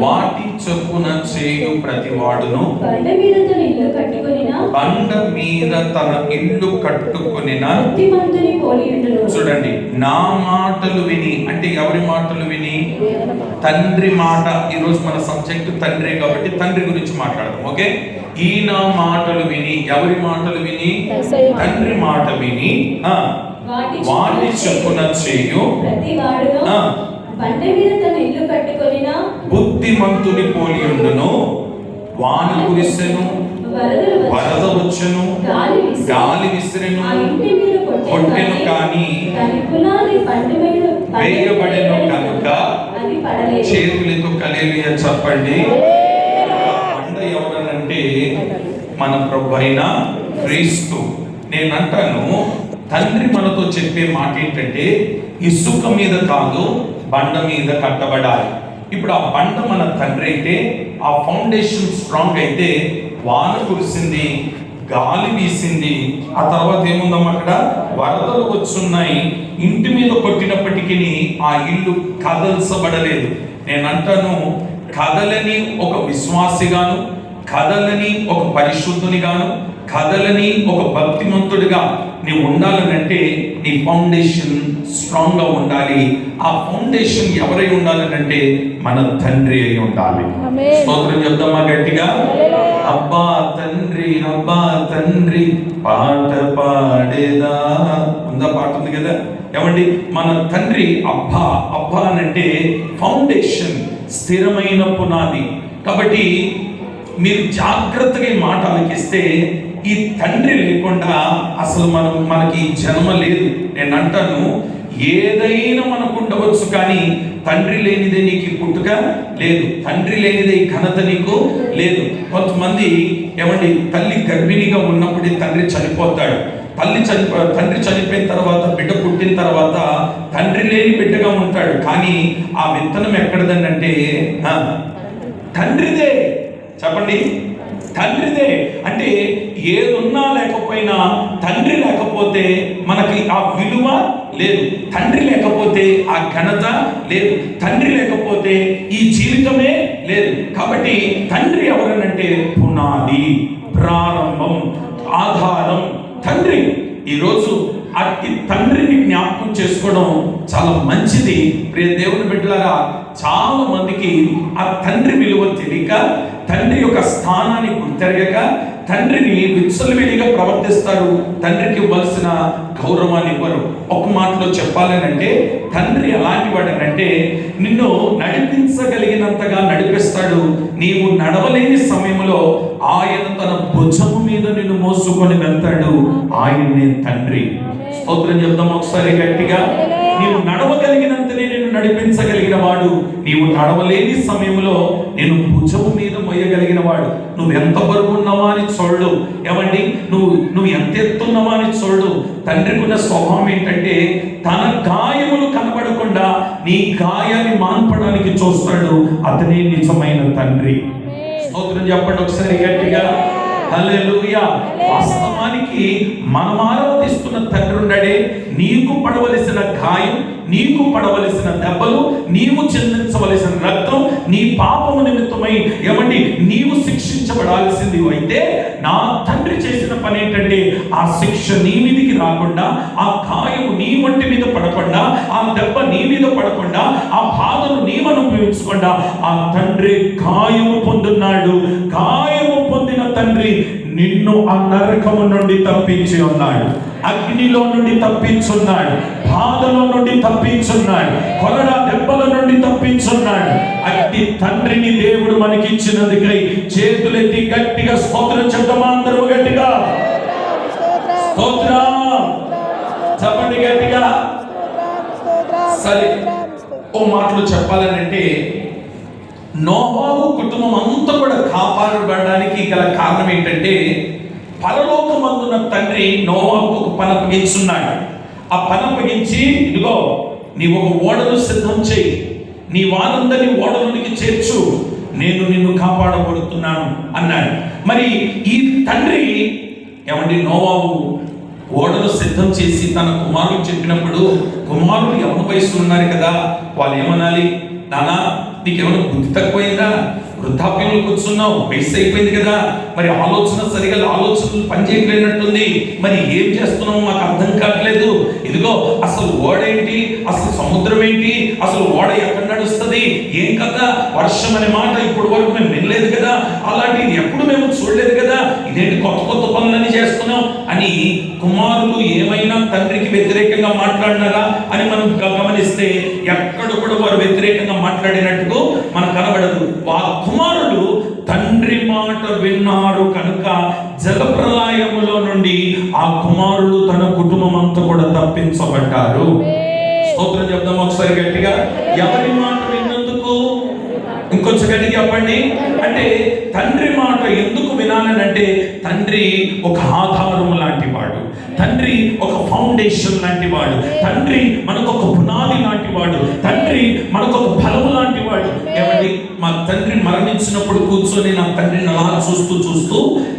వాటి చొప్పున చేయు ప్రతివాడును బండ మీద తన ఇల్లు కట్టుకొనిన బుద్ధిమంతుని పోలి ఉండును. చూడండి, నా మాటలు విని అంటే ఎవరి మాటలు విని? తండ్రి మాట. ఈరోజు మన సబ్జెక్ట్ తండ్రి కాబట్టి తండ్రి గురించి మాట్లాడదాం. ఓకే, ఈయన మాటలు విని, ఎవరి మాటలు విని? తండ్రి మాట విని వాటి చొప్పున చేయు ప్రతివాడును బండ మీద తన ఇల్లు కట్టుకొనిన బుద్ధిమంతుని పోలి ఉండును. వాన కురిసెను, వరద వచ్చెను, గాలి విసిరెను, కొట్టెను, కానీ వేయబడెను కనుక చేతులతో హల్లెలూయా చెప్పండి. బండ ఎవరనంటే మన ప్రభు అయిన క్రీస్తు. నేను అంటాను, తండ్రి మనతో చెప్పే మాట ఏంటంటే ఇసుక మీద కాదు, బండ మీద కట్టబడాలి. ఇప్పుడు ఆ బండ మన తండ్రి అయితే, ఆ ఫౌండేషన్ స్ట్రాంగ్ అయితే, వాన కురిసింది, గాలి వీసింది, ఆ తర్వాత ఏముందమ్మా అక్కడ? వరదలు వచ్చున్నాయి. ఇంటి మీద కొట్టినప్పటికీ ఆ ఇల్లు కదల్చబడలేదు. నేను అంటాను, కదలని ఒక విశ్వాసిగాను, కదలని ఒక పరిశుద్ధునిగాను, కదలని ఒక భక్తిమంతుడిగా నీవు ఉండాలనంటే నీ ఫౌండేషన్ స్ట్రాంగ్ గా ఉండాలి. ఆ ఫౌండేషన్ ఎవరై ఉండాలనంటే మన తండ్రి అయి ఉండాలి. స్తోత్రం చెప్దామా గట్టిగా? అబ్బా తండ్రి, అబ్బా తండ్రి పాట పాడేదా. ఉందా? పాట ఉంది కదా. ఏమండి, మన తండ్రి అబ్బా. అబ్బా అంటే ఫౌండేషన్, స్థిరమైన పునాది. కాబట్టి మీరు జాగ్రత్తగా ఈ మాట ఆలకిస్తే, ఈ తండ్రి లేకుండా అసలు మనకి జన్మ లేదు. నేను అంటాను, ఏదైనా మనకు ఉండవచ్చు, కానీ తండ్రి లేనిదే నీకు పుట్టుక లేదు, తండ్రి లేనిదే ఘనత నీకు లేదు. కొంతమంది ఏమండి, తల్లి గర్భిణిగా ఉన్నప్పుడే తండ్రి చనిపోతాడు. తండ్రి చనిపోయిన తర్వాత బిడ్డ పుట్టిన తర్వాత తండ్రి లేని బిడ్డగా ఉంటాడు. కానీ ఆ విత్తనం ఎక్కడదంటే తండ్రిదే. చెప్పండి, తండ్రిదే. అంటే ఏదున్నా లేకపోయినా తండ్రి లేకపోతే మనకి ఆ విలువ లేదు, తండ్రి లేకపోతే ఆ ఘనత లేదు, తండ్రి లేకపోతే ఈ జీవితమే లేదు. కాబట్టి తండ్రి ఎవరనంటే పునాది, ప్రారంభం, ఆధారం తండ్రి. ఈరోజు అట్టి తండ్రిని జ్ఞాపకం చేసుకోవడం చాలా మంచిది. ప్రియ దేవుని బిడ్డలారా, చాలా మందికి ఆ తండ్రి విలువ తెలియక, తండ్రి యొక్క స్థానాన్ని గుర్తెరగక తండ్రిని విచ్చలవిడిగా ప్రవర్తిస్తారు. తండ్రికి ఇవ్వాల్సిన గౌరవాన్ని ఇవ్వరు. ఒక మాటలో చెప్పాలనంటే తండ్రి ఎలాంటి వాడనంటే నిన్ను నడిపించగలిగినంతగా నడిపిస్తాడు. నీవు నడవలేని సమయంలో ఆయన తన భుజము మీద నిన్ను మోసుకొని వెళ్తాడు. ఆయన్నే తండ్రి. స్తోత్రం చెప్దాం ఒకసారి గట్టిగా. నీవు నడవగలిగినంతనే నేను నడిపించగలిగిన వాడు, నీవు నడవలేని సమయంలో నేను భుజము మీద మొయ్యగలిగిన వాడు. నువ్వు ఎంత బరువు ఉన్నావా అని చూడు. ఏమండి, నువ్వు ఎంత ఎత్తున్నావా అని చూడు. తండ్రికి ఉన్న స్వభావం ఏంటంటే తన గాయములు కనబడకుండా నీ గాయాన్ని మాన్పడానికి చూస్తాడు. అతనే నిజమైన తండ్రి. స్తోత్రం చెప్పండి ఒకసారి గట్టిగా. హల్లెలూయా. వాస్తవానికి మనం ఆరాధిస్తున్న తండ్రి ఉన్నాడే. నీకు పడవలసిన గాయం, నీకు పడవలసిన దెబ్బలు, నీవు చెల్లించవలసిన రక్తం, నీ పాపము నిమిత్తమై ఏమండి నీవు శిక్షించబడాల్సింది అయితే, నా తండ్రి చేసిన పని ఏంటంటే ఆ శిక్ష నీ మీదికి రాకుండా, ఆ గాయము నీ ఒంటి మీద పడకుండా, ఆ దెబ్బ నీ మీద పడకుండా, ఆ బాధను నీవు అనుభవించకుండా ఆ తండ్రి గాయము పొందున్నాడు. గాయము పొందిన తండ్రి నిన్ను ఆ నరకము నుండి తప్పించి ఉన్నాడు, అగ్నిలో నుండి తప్పించున్నాడు, బాధలో నుండి తప్పించున్నాడు, కొరడా దెబ్బల నుండి తప్పించున్నాడు. అట్టి తండ్రిని దేవుడు మనకి ఇచ్చినందుకై చేతులెత్తి గట్టిగా స్తోత్రం చెప్తామా? అందరూ గట్టిగా స్తోత్రం చెప్పండి గట్టిగా. సరే, ఓ మాటలు చెప్పాలనంటే నోవాహు కుటుంబం అంతా కూడా కాపాడబడడానికి గల కారణం ఏంటంటే, పరలోకమందున్న తండ్రి నోవాహుకు ఒక పని అప్పగించున్నాడు. ఆ పని అప్పగించి, ఇదిగో నీవు ఒక ఓడను సిద్ధం చేయి, నీ వారందరినీ ఓడలోనికి చేర్చు, నేను నిన్ను కాపాడబడుతున్నాను అన్నాడు. మరి ఈ తండ్రి ఏమండి, నోవాహు ఓడను సిద్ధం చేసి తన కుమారుడు చెప్పినప్పుడు, కుమారుడు యవ్వన వయసులో ఉన్నారు కదా, వాళ్ళు ఏమనాలి? నానా నీకేమైనా బుద్ధి తక్కువైందా, వృద్ధాప్యంలో కూర్చున్నావు, వయసు అయిపోయింది కదా, మరి ఆలోచన సరిగా ఆలోచనలు పనిచేయలేనట్టుంది, మరి ఏం చేస్తున్నావు మాకు అర్థం కావట్లేదు. ఇదిగో అసలు ఓడేంటి, అసలు సముద్రం ఏంటి, అసలు ఓడ ఎక్కడ నడుస్తుంది, ఏం కదా, వర్షం అనే మాట ఇప్పటి వరకు మేము వినలేదు కదా, అలాంటిది ఎప్పుడు మేము చూడలేదు కదా, ఇదేంటి కొత్త కొత్త పనులని చేస్తున్నాం అని కుమారులు ఏమైనా తండ్రికి వ్యతిరేకంగా మాట్లాడినారా అని మనం గమనిస్తే ఎక్కడ కూడా వారు వ్యతిరేకంగా మాట్లాడినట్టు మనకు కనబడదు. ఆ కుమారులు తండ్రి మాట విన్నారు కనుక జలప్రలయములో నుండి ఆ కుమారుడు తన కుటుంబం అంతా కూడా తప్పించబడ్డారు. స్తోత్రం చెప్దాం ఒకసారి గట్టిగా. ఎవరి మాట విన్నందుకు? ఇంకొంచెం గట్టిగా చెప్పండి. అంటే తండ్రి మాట ఎందుకు వినాలనంటే తండ్రి ఒక ఆధారం లాంటి వాడు, తండ్రి ఒక ఫౌండేషన్ లాంటి వాడు, తండ్రి మనకు ఒక పునాది లాంటి వాడు, తండ్రి మనకు ఒక బలం లాంటి వాడు. ఏమండి, మా తండ్రి మరణించినప్పుడు కూర్చొని నా తండ్రిని అలా చూస్తూ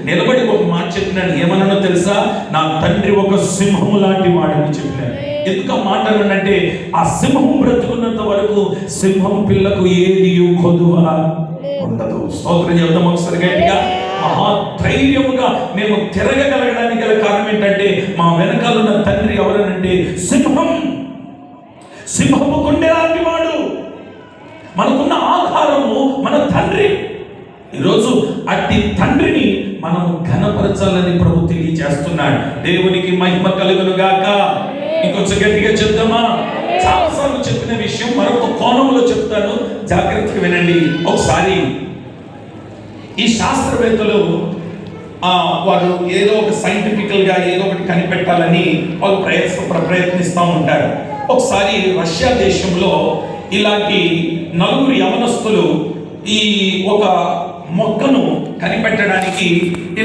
నిలబడి ఒక మాట చెప్పినాడు. ఏమన్నానో తెలుసా? నా తండ్రి ఒక సింహము లాంటి వాడని చెప్పాడు. ఎందుకు మాట అంటే ఆ సింహం బ్రతుకున్నంత వరకు సింహం పిల్లకు ఏది కొదువ ఉండదు. స్తోత్రం చెప్తాం ఒకసారి గట్టిగా. మహాధైర్యముగా మేము తిరగగలగడానికి గల కారణం ఏంటంటే మా వెనకాల ఉన్న తండ్రి ఎవరనంటే సింహము గుండె లాంటి వాడు. మనకున్న ఆధారము మన తండ్రి. ఈరోజు అట్టి తండ్రిని మనము ఘనపరచాలని ప్రభు తెలియజేస్తున్నాడు. దేవునికి మహిమ కలుగును గాక. ఇంకొంచెం గట్టిగా చెప్తామా? చాలాసార్లు చెప్పిన విషయం మరొక కోణంలో చెప్తాను, జాగ్రత్తగా వినండి. ఒకసారి ఈ శాస్త్రవేత్తలు వారు ఏదో ఒక సైంటిఫికల్గా ఏదో ఒకటి కనిపెట్టాలని వాళ్ళు ప్రయత్నిస్తూ ఉంటారు. ఒకసారి రష్యా దేశంలో ఇలాంటి 4 యవనస్తులు ఈ ఒక మొక్కను కనిపెట్టడానికి